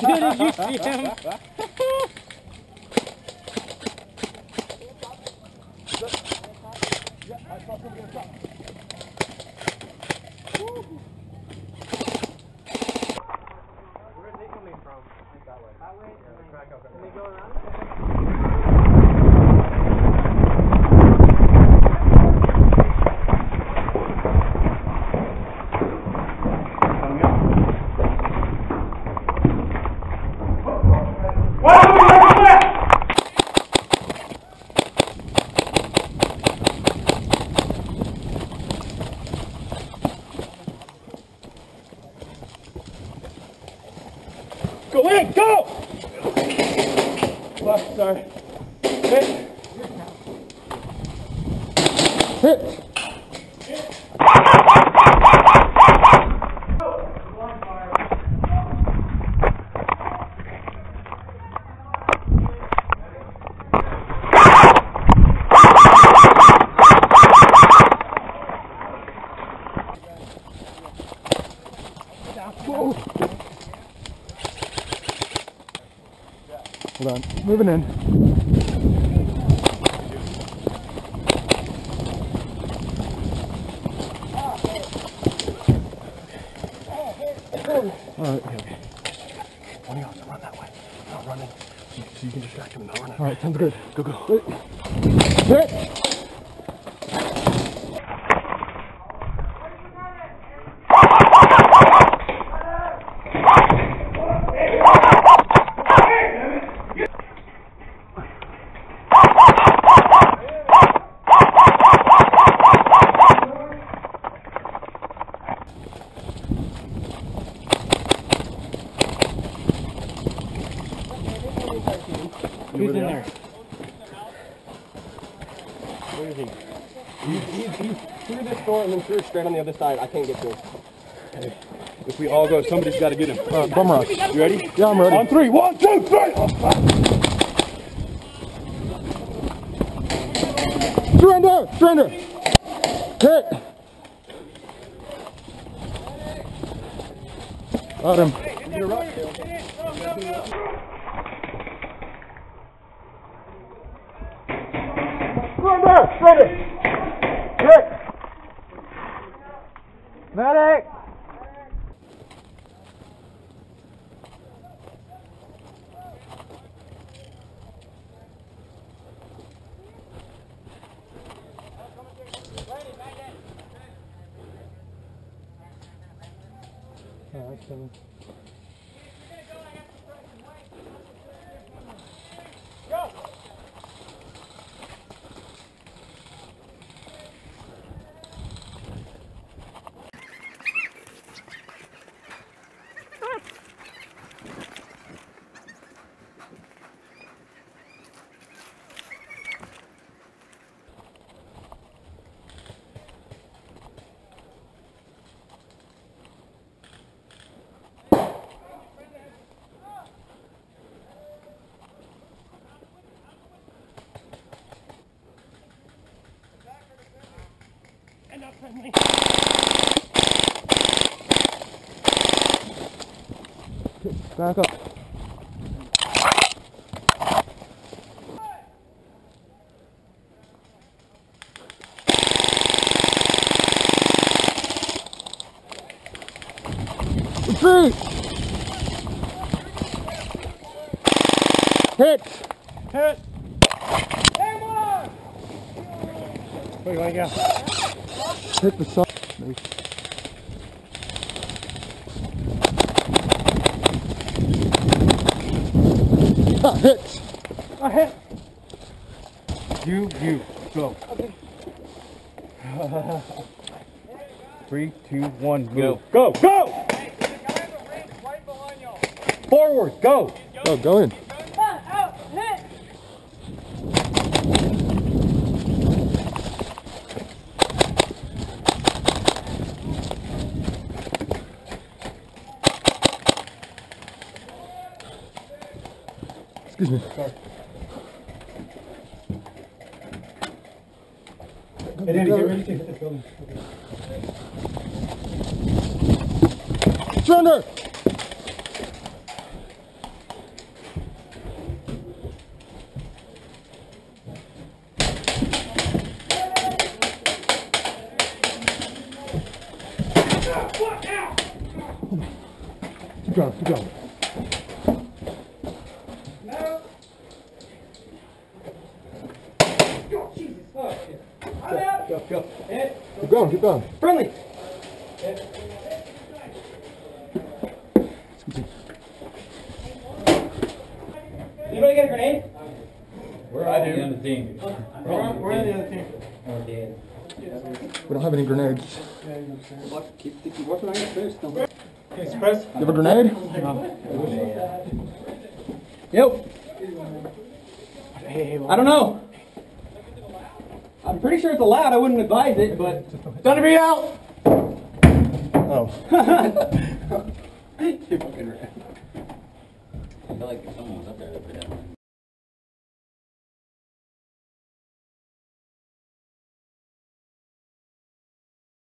Did you see him? Where's it coming from? That way. That way? Yeah, can we go around? Go in, go! Left, sorry. Hit. Hit. Whoa. Hold on, moving in. Alright, okay. One of y'all run that way. Not running. So you can distract him and not running. Alright, sounds good. Go, go. Hit! Who's in there? Where is he? He's through this door and then through straight on the other side. I can't get to him. Okay. If we all go, somebody's got to get him. Bum rush. You ready? Yeah, I'm ready. On three. 1, 2, 3. Surrender! Surrender! Hit! Got him. Surrender! Surrender! Hit! Medic! Go! Back up. Retreat! Hit! Hit! Come on! Where do you want to go? Hit the side. Hit! I hit! You, go. Okay. 3, 2, 1, move. Go! Go! Hey, there's a guy in the ring right behind y'all. Forward, go! Go in. Out, hit! Excuse me. Sorry. Hey, Danny, get ready to hit the building. Surrender! Keep going. Go. Keep going, keep going. Friendly. Anybody get a grenade? Where are you on the team? We're on the other team. Okay. We don't have any grenades. Keep working on your first. Okay, suppress. You have a grenade? Yep. I don't know. I'm pretty sure it's allowed. I wouldn't advise it, but Thunder be out. Oh. You fucking ran. I feel like if someone was up there, they'd be down.